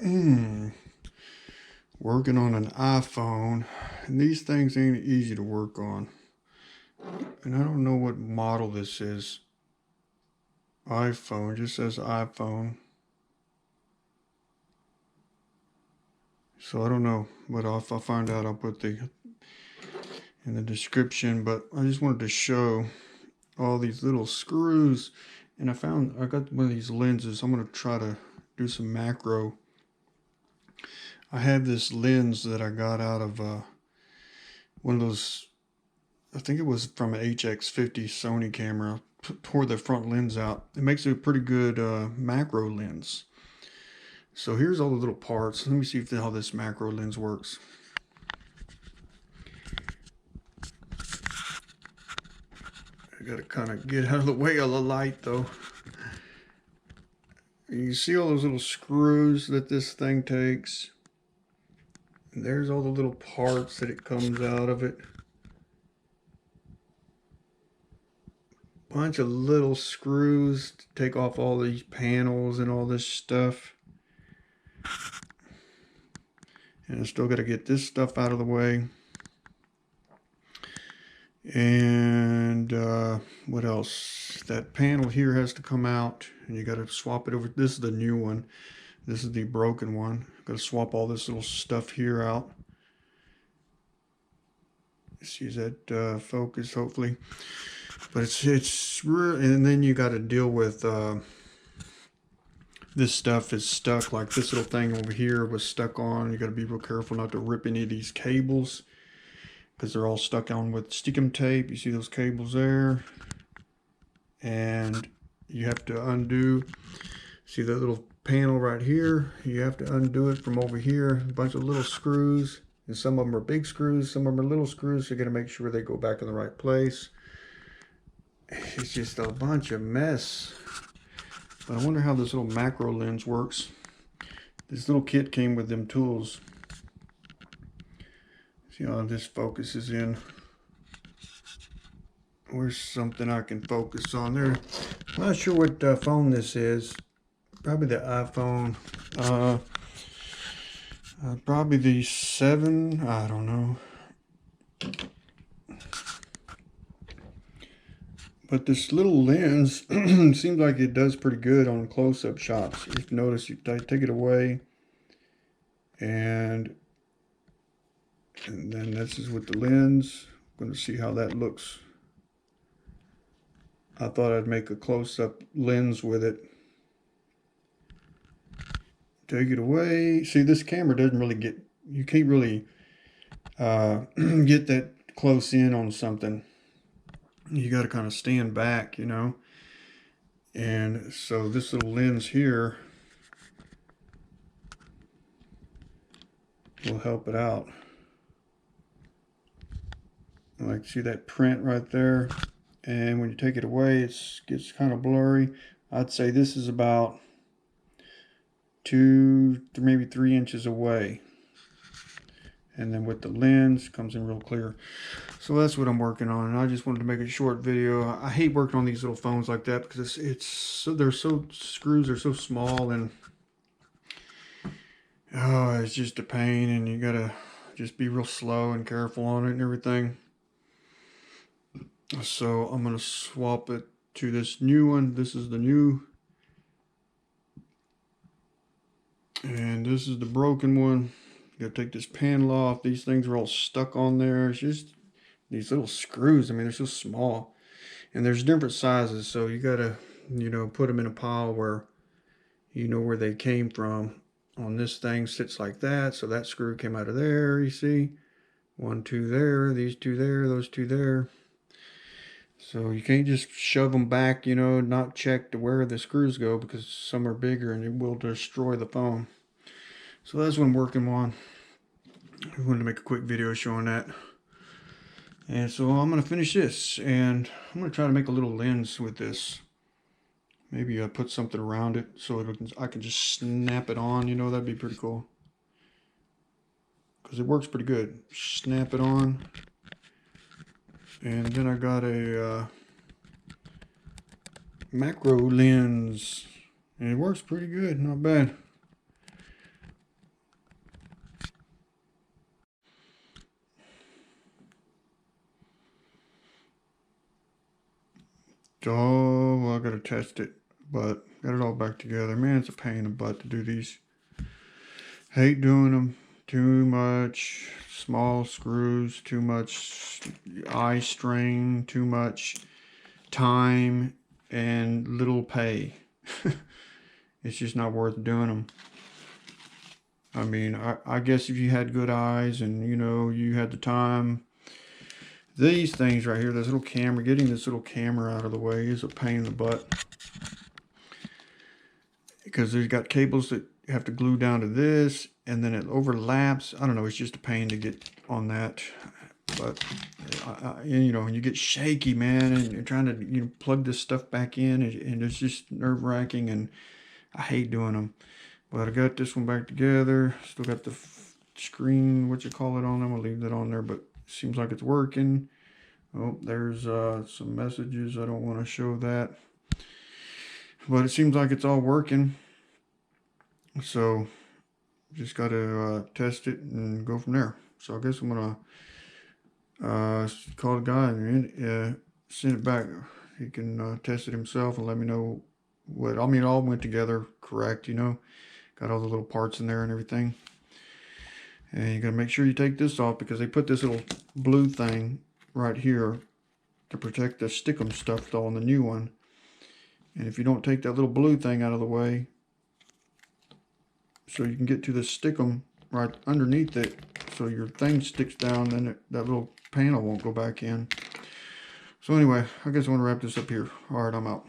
Working on an iPhone, and these things ain't easy to work on. And I don't know what model this is. iPhone, just says iPhone. So I don't know, but if I find out, I'll put the in the description. But I just wanted to show all these little screws, and I got one of these lenses. I'm gonna try to do some macro. I have this lens that I got out of one of those. I think it was from an HX50 Sony camera. Tore the front lens out. It makes it a pretty good macro lens. So here's all the little parts. Let me see how this macro lens works. I gotta kind of get out of the way of the light though. You see all those little screws that this thing takes. And there's all the little parts that it comes out of it. Bunch of little screws to take off all these panels and all this stuff. And I still got to get this stuff out of the way. And what else? That panel here has to come out, and you got to swap it over. This is the new one. This is the broken one. Got to swap all this little stuff here out. See that focus, hopefully. But it's real, and then you got to deal with this stuff is stuck. Like this little thing over here was stuck on. You got to be real careful not to rip any of these cables, because they're all stuck on with stickum tape. You see those cables there, and you have to undo. See that little panel right here? You have to undo it from over here. A bunch of little screws, and some of them are big screws, some of them are little screws. So you got to make sure they go back in the right place. It's just a bunch of mess. But I wonder how this little macro lens works. This little kit came with them tools. See how this focuses in. Where's something I can focus on there? I'm not sure what phone this is. Probably the iPhone. Probably the 7. I don't know. But this little lens seems like it does pretty good on close-up shots. If you notice, you take it away, and then this is with the lens. I'm going to see how that looks. I thought I'd make a close-up lens with it. Take it away. See, this camera doesn't really get, you can't really get that close in on something. You got to kind of stand back, you know. And so this little lens here will help it out. Like, see that print right there? And when you take it away, it gets kind of blurry. I'd say this is about 2, maybe 3 inches away. And then with the lens, comes in real clear. So that's what I'm working on, and I just wanted to make a short video. I hate working on these little phones like that because screws are so small, and it's just a pain, and you gotta just be real slow and careful on it and everything. So I'm gonna swap it to this new one. This is the new, and this is the broken one. You gotta take this panel off. These things are all stuck on there. It's just these little screws. I mean, they're so small, and there's different sizes. So you gotta, you know, put them in a pile where you know where they came from. On this thing sits like that. So that screw came out of there. You see, 1, 2 there. These 2 there. Those 2 there. So you can't just shove them back, you know, not check to where the screws go, because some are bigger and it will destroy the phone. So that's what I'm working on. I wanted to make a quick video showing that. And so I'm going to finish this, and I'm going to try to make a little lens with this. Maybe put something around it so I can just snap it on, you know, that'd be pretty cool. Because it works pretty good. Snap it on. And then I got a macro lens, and it works pretty good, not bad. Oh, well, I gotta test it, but got it all back together. Man, it's a pain in the butt to do these. Hate doing them. Too much small screws, too much eye strain, too much time, and little pay. It's just not worth doing them. I mean, I guess if you had good eyes and, you know, you had the time, these things right here, this little camera, getting this little camera out of the way is a pain in the butt. Because there's got cables that have to glue down to this, and then it overlaps. I don't know, it's just a pain to get on that. But, you know, you get shaky, man, and you're trying to, you know, plug this stuff back in, and it's just nerve-wracking, and I hate doing them. But I got this one back together. Still got the screen, what you call it, on them. I'll leave that on there, but it seems like it's working. Oh, there's some messages. I don't want to show that. But it seems like it's all working. So just got to test it and go from there. So I guess I'm going to call the guy and send it back. He can test it himself and let me know what, I mean, it all went together correct, you know. Got all the little parts in there and everything. And you got to make sure you take this off because they put this little blue thing right here to protect the stickum stuff on the new one. And if you don't take that little blue thing out of the way, so you can get to the stickum right underneath it, so your thing sticks down, then that little panel won't go back in. So anyway, I guess I want to wrap this up here. All right, I'm out.